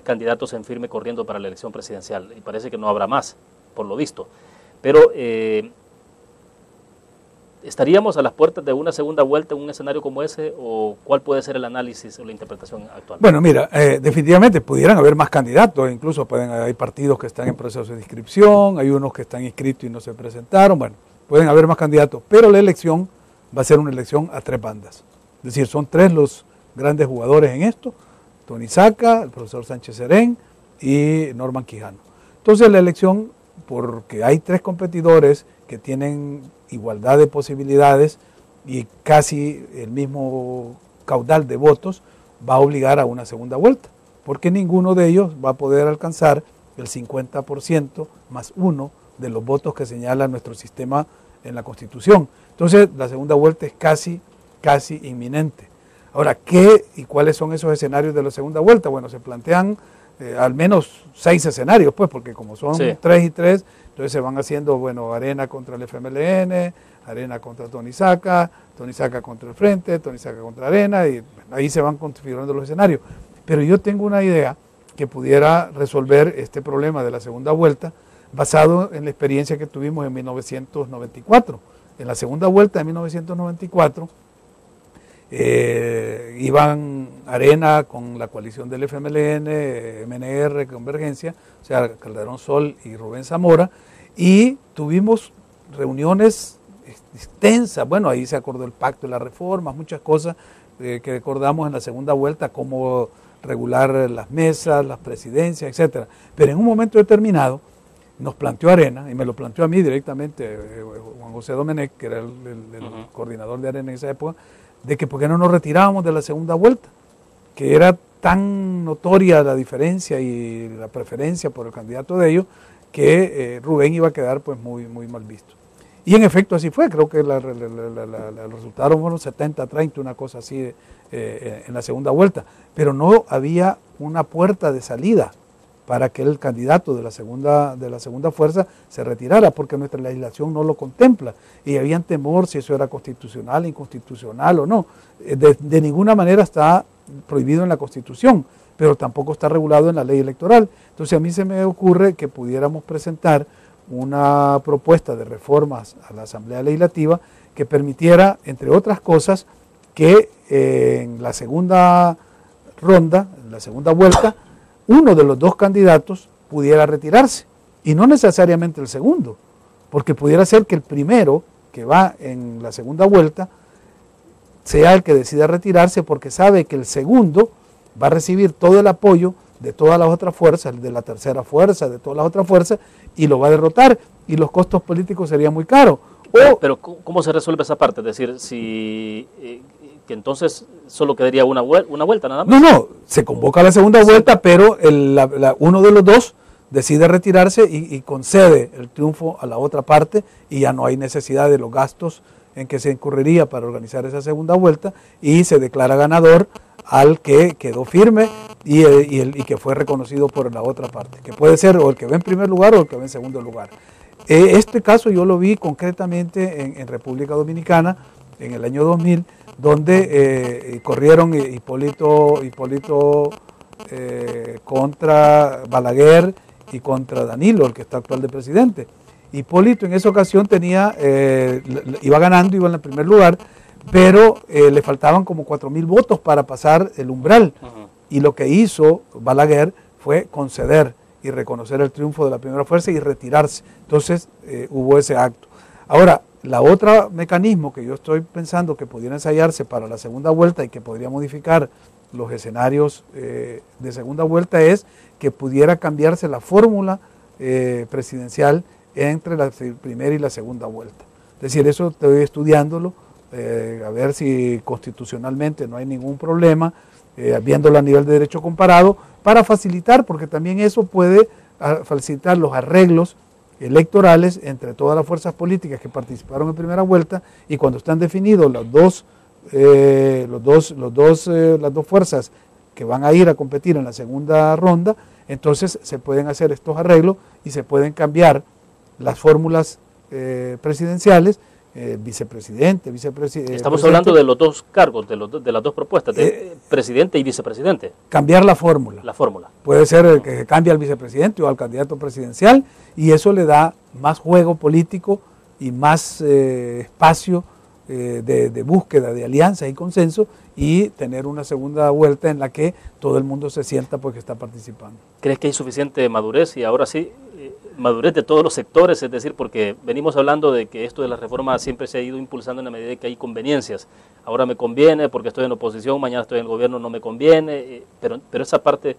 candidatos en firme corriendo para la elección presidencial. Y parece que no habrá más, por lo visto. Pero ¿estaríamos a las puertas de una segunda vuelta en un escenario como ese o cuál puede ser el análisis o la interpretación actual? Bueno, mira, definitivamente pudieran haber más candidatos, incluso hay partidos que están en proceso de inscripción, hay unos que están inscritos y no se presentaron, bueno, pueden haber más candidatos, pero la elección va a ser una elección a tres bandas. Es decir, son tres los grandes jugadores en esto, Tony Saca, el profesor Sánchez Serén y Norman Quijano. Entonces la elección, porque hay tres competidores que tienen igualdad de posibilidades y casi el mismo caudal de votos, va a obligar a una segunda vuelta, porque ninguno de ellos va a poder alcanzar el 50% más uno de los votos que señala nuestro sistema en la Constitución. Entonces la segunda vuelta es casi inminente. Ahora, ¿qué y cuáles son esos escenarios de la segunda vuelta? Bueno, se plantean al menos 6 escenarios, pues, porque como son 3 y 3, entonces se van haciendo, bueno, Arena contra el FMLN, Arena contra Tony Saca contra el Frente, Tony Saca contra Arena, y bueno, ahí se van configurando los escenarios. Pero yo tengo una idea que pudiera resolver este problema de la segunda vuelta, basado en la experiencia que tuvimos en 1994. En la segunda vuelta de 1994, iban Arena con la coalición del FMLN, MNR, Convergencia, o sea, Calderón Sol y Rubén Zamora, y tuvimos reuniones extensas. Bueno, ahí se acordó el pacto de las reformas, muchas cosas que acordamos en la segunda vuelta, cómo regular las mesas, las presidencias, etcétera. Pero en un momento determinado nos planteó Arena, y me lo planteó a mí directamente Juan José Domenech, que era el coordinador de Arena en esa época, de que por qué no nos retirábamos de la segunda vuelta, que era tan notoria la diferencia y la preferencia por el candidato de ellos, que Rubén iba a quedar pues muy mal visto. Y en efecto así fue, creo que los resultados fueron 70-30, una cosa así en la segunda vuelta, pero no había una puerta de salida para que el candidato de la segunda fuerza se retirara, porque nuestra legislación no lo contempla, y habían temor si eso era constitucional, inconstitucional o no. De ninguna manera está prohibido en la Constitución, pero tampoco está regulado en la ley electoral. Entonces a mí se me ocurre que pudiéramos presentar una propuesta de reformas a la Asamblea Legislativa que permitiera, entre otras cosas, que en la segunda ronda, en la segunda vuelta, uno de los dos candidatos pudiera retirarse, y no necesariamente el segundo, porque pudiera ser que el primero que va en la segunda vuelta sea el que decida retirarse, porque sabe que el segundo va a recibir todo el apoyo de todas las otras fuerzas, de la tercera fuerza, de todas las otras fuerzas, y lo va a derrotar, y los costos políticos serían muy caros. Pero ¿cómo se resuelve esa parte? Es decir, si que entonces solo quedaría una vuelta nada más. No, se convoca la segunda vuelta, pero uno de los dos decide retirarse y concede el triunfo a la otra parte, y ya no hay necesidad de los gastos en que se incurriría para organizar esa segunda vuelta, y se declara ganador al que quedó firme y que fue reconocido por la otra parte, que puede ser o el que va en primer lugar o el que va en segundo lugar. Este caso yo lo vi concretamente en República Dominicana en el año 2000, donde corrieron Hipólito contra Balaguer y contra Danilo, el que está actual de presidente. Hipólito en esa ocasión iba ganando, iba en el primer lugar, pero le faltaban como 4.000 votos para pasar el umbral. Y lo que hizo Balaguer fue conceder y reconocer el triunfo de la primera fuerza y retirarse. Entonces hubo ese acto. Ahora, la otra mecanismo que yo estoy pensando que pudiera ensayarse para la segunda vuelta y que podría modificar los escenarios de segunda vuelta es que pudiera cambiarse la fórmula presidencial entre la primera y la segunda vuelta. Es decir, eso estoy estudiándolo, a ver si constitucionalmente no hay ningún problema, viéndolo a nivel de derecho comparado, para facilitar, porque también eso puede facilitar los arreglos electorales entre todas las fuerzas políticas que participaron en primera vuelta, y cuando están definidos las dos fuerzas que van a ir a competir en la segunda ronda, entonces se pueden hacer estos arreglos y se pueden cambiar las fórmulas presidenciales, vicepresidente. Estamos hablando de los dos cargos, de las dos propuestas, de presidente y vicepresidente. Cambiar la fórmula. La fórmula. Puede ser que cambie al vicepresidente o al candidato presidencial, y eso le da más juego político y más espacio de búsqueda de alianzas y consenso, y tener una segunda vuelta en la que todo el mundo se sienta porque está participando. ¿Crees que hay suficiente madurez? Y ahora sí, madurez de todos los sectores, es decir, porque venimos hablando de que esto de la reforma siempre se ha ido impulsando en la medida de que hay conveniencias. Ahora me conviene porque estoy en oposición, mañana estoy en el gobierno, no me conviene, pero esa parte,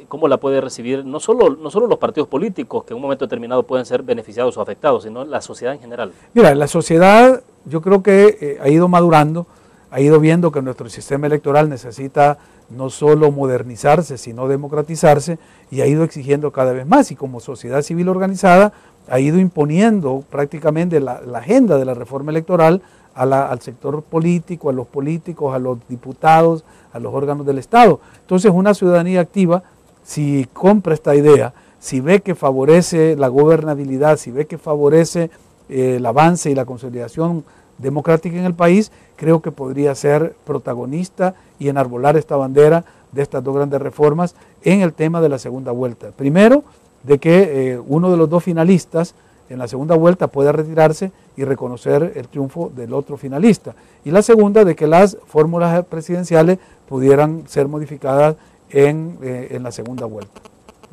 ¿cómo la puede recibir no solo los partidos políticos, que en un momento determinado pueden ser beneficiados o afectados, sino la sociedad en general? Mira, la sociedad yo creo que ha ido madurando, ha ido viendo que nuestro sistema electoral necesita no solo modernizarse, sino democratizarse, y ha ido exigiendo cada vez más, y como sociedad civil organizada ha ido imponiendo prácticamente la agenda de la reforma electoral al sector político, a los políticos, a los diputados, a los órganos del Estado. Entonces una ciudadanía activa, si compra esta idea, si ve que favorece la gobernabilidad, si ve que favorece el avance y la consolidación democrática en el país, creo que podría ser protagonista y enarbolar esta bandera de estas dos grandes reformas en el tema de la segunda vuelta. Primero, de que uno de los dos finalistas en la segunda vuelta pueda retirarse y reconocer el triunfo del otro finalista. Y la segunda, de que las fórmulas presidenciales pudieran ser modificadas en la segunda vuelta.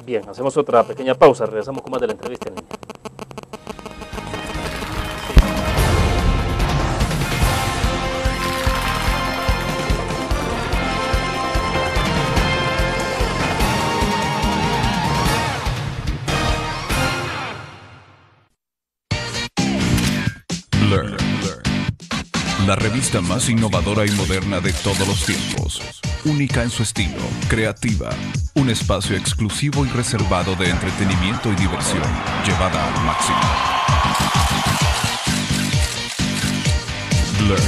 Bien, hacemos otra pequeña pausa, regresamos con más de la entrevista en línea. La revista más innovadora y moderna de todos los tiempos. Única en su estilo, creativa. Un espacio exclusivo y reservado de entretenimiento y diversión, llevada al máximo. Blur.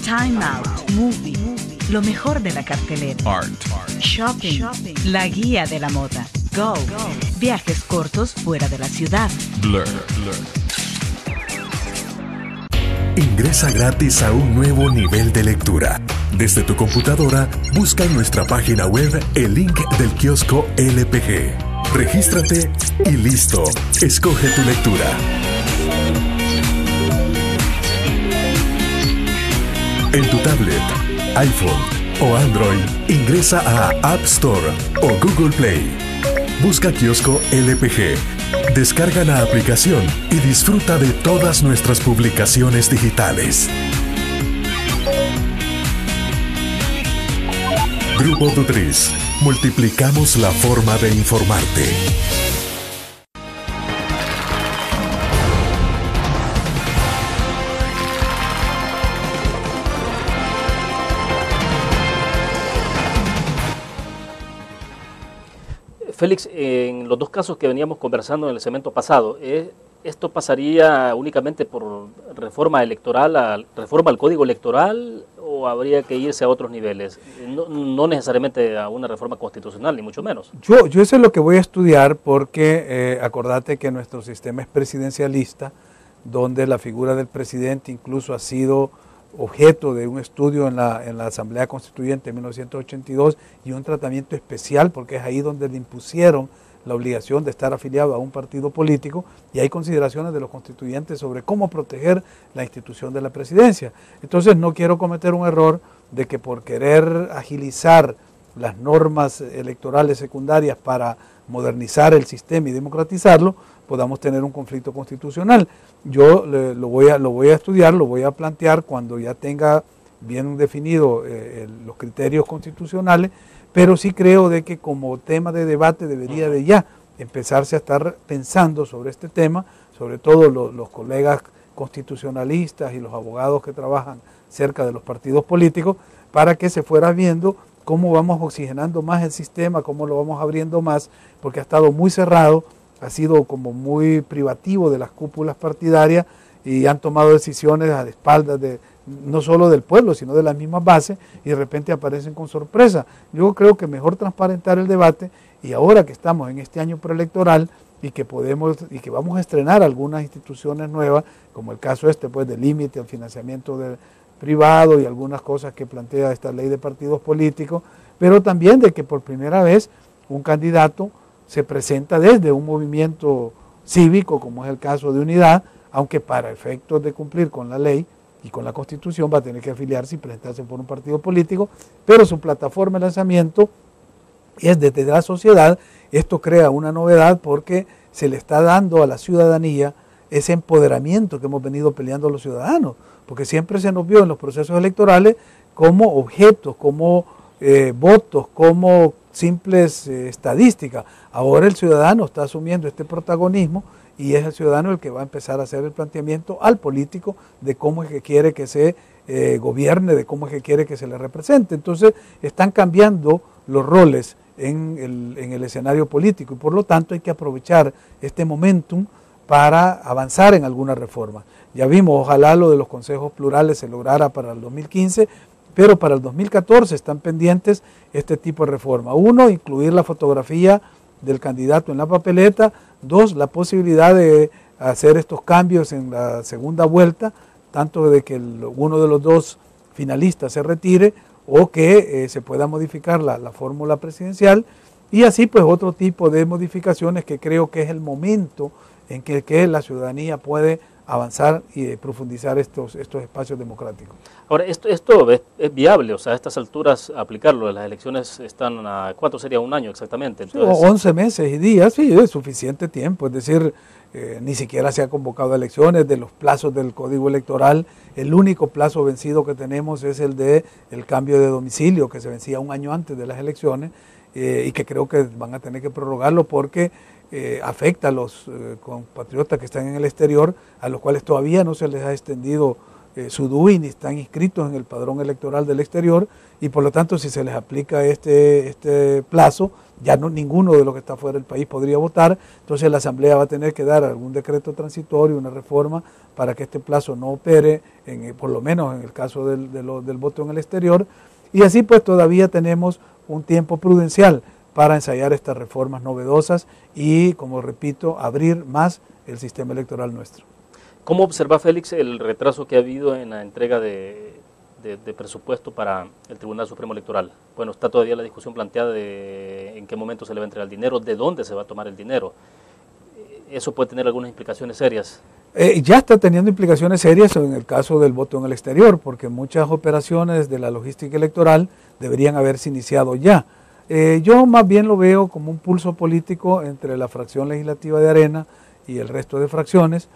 Time Out, Movie, lo mejor de la cartelera. Art. Shopping, la guía de la moda. Go, viajes cortos fuera de la ciudad. Blur. Ingresa gratis a un nuevo nivel de lectura. Desde tu computadora, busca en nuestra página web el link del kiosco LPG. Regístrate y listo. Escoge tu lectura. En tu tablet, iPhone o Android, ingresa a App Store o Google Play. Busca kiosco LPG. Descarga la aplicación y disfruta de todas nuestras publicaciones digitales. Grupo Dutriz. Multiplicamos la forma de informarte. Félix, en los dos casos que veníamos conversando en el segmento pasado, ¿esto pasaría únicamente por reforma electoral, reforma al Código Electoral, o habría que irse a otros niveles? No necesariamente a una reforma constitucional, ni mucho menos. Yo eso es lo que voy a estudiar porque acordate que nuestro sistema es presidencialista, donde la figura del presidente incluso ha sido objeto de un estudio en la Asamblea Constituyente en 1982 y un tratamiento especial porque es ahí donde le impusieron la obligación de estar afiliado a un partido político y hay consideraciones de los constituyentes sobre cómo proteger la institución de la presidencia. Entonces no quiero cometer un error de que por querer agilizar las normas electorales secundarias para modernizar el sistema y democratizarlo, podamos tener un conflicto constitucional. Yo lo voy a estudiar, lo voy a plantear cuando ya tenga bien definido los criterios constitucionales, pero sí creo de que como tema de debate debería de ya empezarse a estar pensando sobre este tema, sobre todo los colegas constitucionalistas y los abogados que trabajan cerca de los partidos políticos, para que se fuera viendo cómo vamos oxigenando más el sistema, cómo lo vamos abriendo más, porque ha estado muy cerrado, ha sido como muy privativo de las cúpulas partidarias y han tomado decisiones a espaldas de no solo del pueblo, sino de las mismas bases, y de repente aparecen con sorpresa. Yo creo que mejor transparentar el debate, y ahora que estamos en este año preelectoral y que vamos a estrenar algunas instituciones nuevas, como el caso pues del límite al financiamiento privado y algunas cosas que plantea esta ley de partidos políticos, pero también de que por primera vez un candidato se presenta desde un movimiento cívico, como es el caso de Unidad, aunque para efectos de cumplir con la ley y con la Constitución va a tener que afiliarse y presentarse por un partido político, pero su plataforma de lanzamiento es desde la sociedad. Esto crea una novedad porque se le está dando a la ciudadanía ese empoderamiento que hemos venido peleando los ciudadanos, porque siempre se nos vio en los procesos electorales como objetos, como votos, como simples estadísticas. Ahora el ciudadano está asumiendo este protagonismo y es el ciudadano el que va a empezar a hacer el planteamiento al político de cómo es que quiere que se gobierne, de cómo es que quiere que se le represente. Entonces están cambiando los roles en el escenario político y por lo tanto hay que aprovechar este momentum para avanzar en alguna reforma. Ya vimos, ojalá lo de los consejos plurales se lograra para el 2015, pero para el 2014 están pendientes este tipo de reforma. 1, incluir la fotografía del candidato en la papeleta. 2, la posibilidad de hacer estos cambios en la segunda vuelta, tanto de que uno de los dos finalistas se retire o que se pueda modificar la fórmula presidencial, y así pues otro tipo de modificaciones que creo que es el momento en que la ciudadanía puede avanzar y profundizar estos espacios democráticos. Ahora, esto es viable, o sea, a estas alturas aplicarlo, las elecciones están a, ¿cuánto sería? Un año exactamente. Entonces, 11 meses y días, sí, es suficiente tiempo, es decir, ni siquiera se ha convocado a elecciones. De los plazos del Código Electoral, el único plazo vencido que tenemos es el de el cambio de domicilio, que se vencía un año antes de las elecciones, y que creo que van a tener que prorrogarlo porque afecta a los compatriotas que están en el exterior, a los cuales todavía no se les ha extendido su DUI ni están inscritos en el padrón electoral del exterior, y por lo tanto si se les aplica este plazo, ya ninguno de los que está fuera del país podría votar. Entonces la Asamblea va a tener que dar algún decreto transitorio, una reforma para que este plazo no opere, por lo menos en el caso del voto en el exterior, y así pues todavía tenemos un tiempo prudencial para ensayar estas reformas novedosas y, como repito, abrir más el sistema electoral nuestro. ¿Cómo observa Félix el retraso que ha habido en la entrega de presupuesto para el Tribunal Supremo Electoral? Bueno, está todavía la discusión planteada de en qué momento se le va a entregar el dinero, de dónde se va a tomar el dinero. ¿Eso puede tener algunas implicaciones serias? Ya está teniendo implicaciones serias en el caso del voto en el exterior, porque muchas operaciones de la logística electoral deberían haberse iniciado ya. Yo más bien lo veo como un pulso político entre la fracción legislativa de Arena y el resto de fracciones,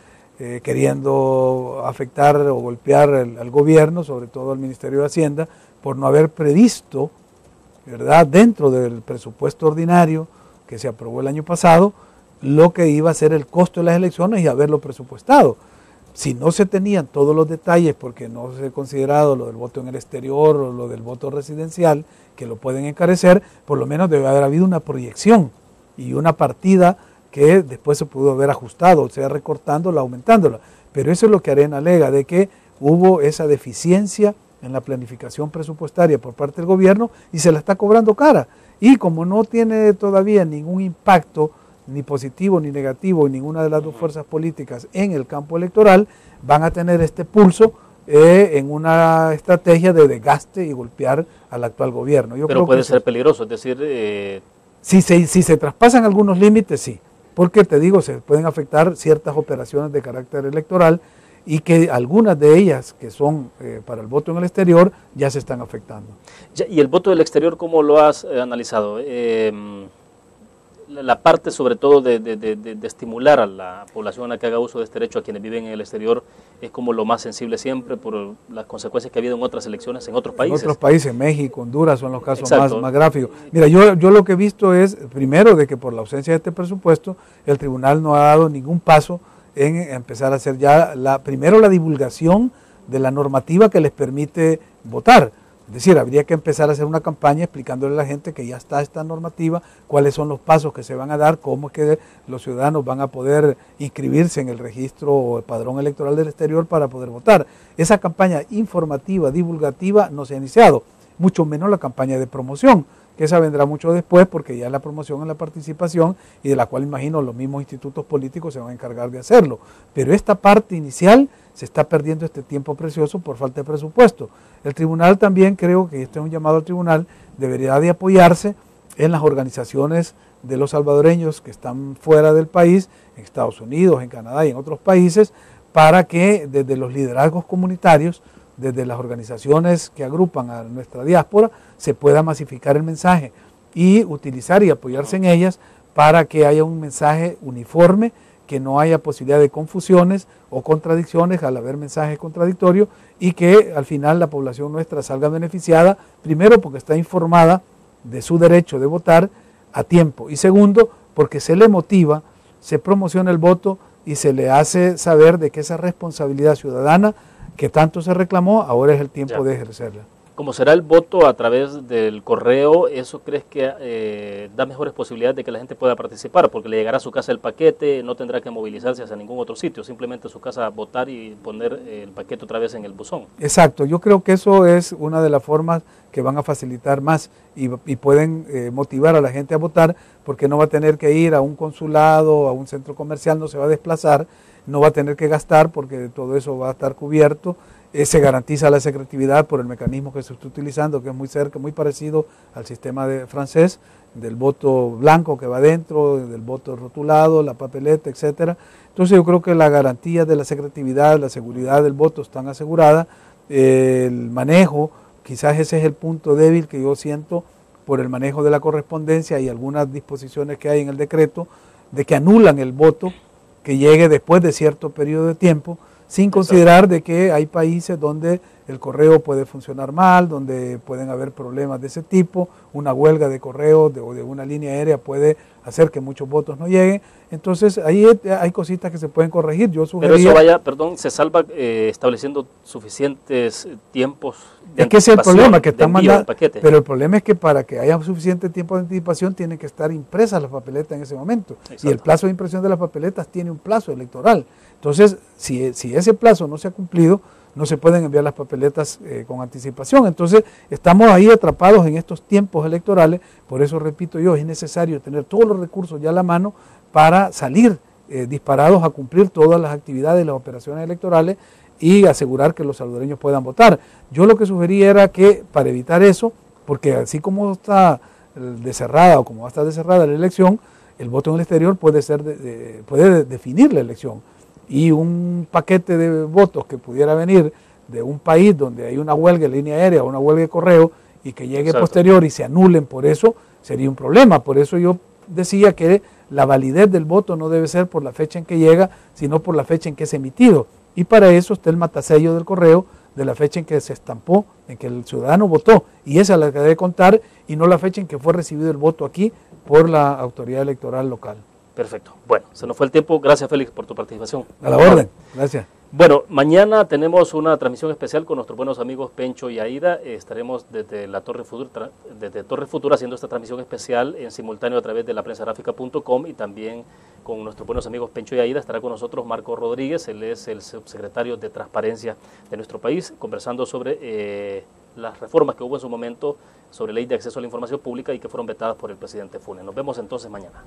queriendo afectar o golpear al gobierno, sobre todo al Ministerio de Hacienda, por no haber previsto, ¿verdad?, dentro del presupuesto ordinario que se aprobó el año pasado, lo que iba a ser el costo de las elecciones y haberlo presupuestado. Si no se tenían todos los detalles, porque no se ha considerado lo del voto en el exterior o lo del voto residencial, que lo pueden encarecer, por lo menos debe haber habido una proyección y una partida que después se pudo haber ajustado, o sea, recortándola, aumentándola. Pero eso es lo que Arena alega, de que hubo esa deficiencia en la planificación presupuestaria por parte del gobierno y se la está cobrando cara. Y como no tiene todavía ningún impacto, ni positivo ni negativo, en ninguna de las dos fuerzas políticas en el campo electoral, van a tener este pulso en una estrategia de desgaste y golpear al actual gobierno. Pero puede ser peligroso, es decir... Si se traspasan algunos límites, sí, porque te digo, se pueden afectar ciertas operaciones de carácter electoral y que algunas de ellas que son para el voto en el exterior ya se están afectando. ¿Y el voto del exterior cómo lo has analizado? La parte sobre todo de estimular a la población a que haga uso de este derecho a quienes viven en el exterior es como lo más sensible siempre por las consecuencias que ha habido en otras elecciones en otros países. En otros países, México, Honduras son los casos más gráficos. Mira, yo lo que he visto es, primero, de que por la ausencia de este presupuesto, el tribunal no ha dado ningún paso en empezar a hacer ya, primero la divulgación de la normativa que les permite votar. Es decir, habría que empezar a hacer una campaña explicándole a la gente que ya está esta normativa, cuáles son los pasos que se van a dar, cómo es que los ciudadanos van a poder inscribirse en el registro o el padrón electoral del exterior para poder votar. Esa campaña informativa, divulgativa, no se ha iniciado, mucho menos la campaña de promoción, que esa vendrá mucho después porque ya la promoción es la participación y de la cual imagino los mismos institutos políticos se van a encargar de hacerlo. Pero esta parte inicial se está perdiendo este tiempo precioso por falta de presupuesto. El tribunal también, creo que este es un llamado al tribunal, debería de apoyarse en las organizaciones de los salvadoreños que están fuera del país, en Estados Unidos, en Canadá y en otros países, para que desde los liderazgos comunitarios, desde las organizaciones que agrupan a nuestra diáspora, se pueda masificar el mensaje y utilizar y apoyarse en ellas para que haya un mensaje uniforme, que no haya posibilidad de confusiones o contradicciones al haber mensajes contradictorios y que al final la población nuestra salga beneficiada, primero porque está informada de su derecho de votar a tiempo y segundo porque se le motiva, se promociona el voto y se le hace saber de que esa responsabilidad ciudadana que tanto se reclamó, ahora es el tiempo de ejercerla. Como será el voto a través del correo, ¿eso crees que da mejores posibilidades de que la gente pueda participar? Porque le llegará a su casa el paquete, no tendrá que movilizarse hacia ningún otro sitio, simplemente a su casa votar y poner el paquete otra vez en el buzón. Exacto, yo creo que eso es una de las formas que van a facilitar más y pueden motivar a la gente a votar, porque no va a tener que ir a un consulado, a un centro comercial, no se va a desplazar, no va a tener que gastar porque todo eso va a estar cubierto. Se garantiza la secretividad por el mecanismo que se está utilizando, que es muy parecido al sistema francés, del voto blanco que va dentro, del voto rotulado, la papeleta, etcétera. Entonces yo creo que la garantía de la secretividad, la seguridad del voto están aseguradas, el manejo, quizás ese es el punto débil que yo siento por el manejo de la correspondencia y algunas disposiciones que hay en el decreto, de que anulan el voto que llegue después de cierto periodo de tiempo, sin considerar de que hay países donde el correo puede funcionar mal, donde pueden haber problemas de ese tipo, una huelga de correo o de una línea aérea puede hacer que muchos votos no lleguen, entonces ahí hay cositas que se pueden corregir. Yo sugeriría, pero eso se salva estableciendo suficientes tiempos de anticipación. Es que ese es el problema, que están mandando, pero el problema es que para que haya suficiente tiempo de anticipación tienen que estar impresas las papeletas en ese momento. Exacto. Y el plazo de impresión de las papeletas tiene un plazo electoral. Entonces, si ese plazo no se ha cumplido, no se pueden enviar las papeletas con anticipación. Entonces, estamos ahí atrapados en estos tiempos electorales. Por eso, repito yo, es necesario tener todos los recursos ya a la mano para salir disparados a cumplir todas las actividades y las operaciones electorales y asegurar que los salvadoreños puedan votar. Yo lo que sugería era que, para evitar eso, porque así como está decerrada o como va a estar decerrada la elección, el voto en el exterior puede definir la elección. Y un paquete de votos que pudiera venir de un país donde hay una huelga de línea aérea o una huelga de correo y que llegue posterior y se anulen por eso, sería un problema. Por eso yo decía que la validez del voto no debe ser por la fecha en que llega, sino por la fecha en que es emitido. Y para eso está el matasello del correo de la fecha en que se estampó, en que el ciudadano votó. Y esa es la que debe contar y no la fecha en que fue recibido el voto aquí por la autoridad electoral local. Perfecto. Bueno, se nos fue el tiempo. Gracias, Félix, por tu participación. A la orden. Gracias. Bueno, mañana tenemos una transmisión especial con nuestros buenos amigos Pencho y Aida. Estaremos desde la Torre Futura haciendo esta transmisión especial en simultáneo a través de la prensagráfica.com y también con nuestros buenos amigos Pencho y Aida. Estará con nosotros Marco Rodríguez, él es el subsecretario de Transparencia de nuestro país, conversando sobre las reformas que hubo en su momento sobre ley de acceso a la información pública y que fueron vetadas por el presidente Funes. Nos vemos entonces mañana.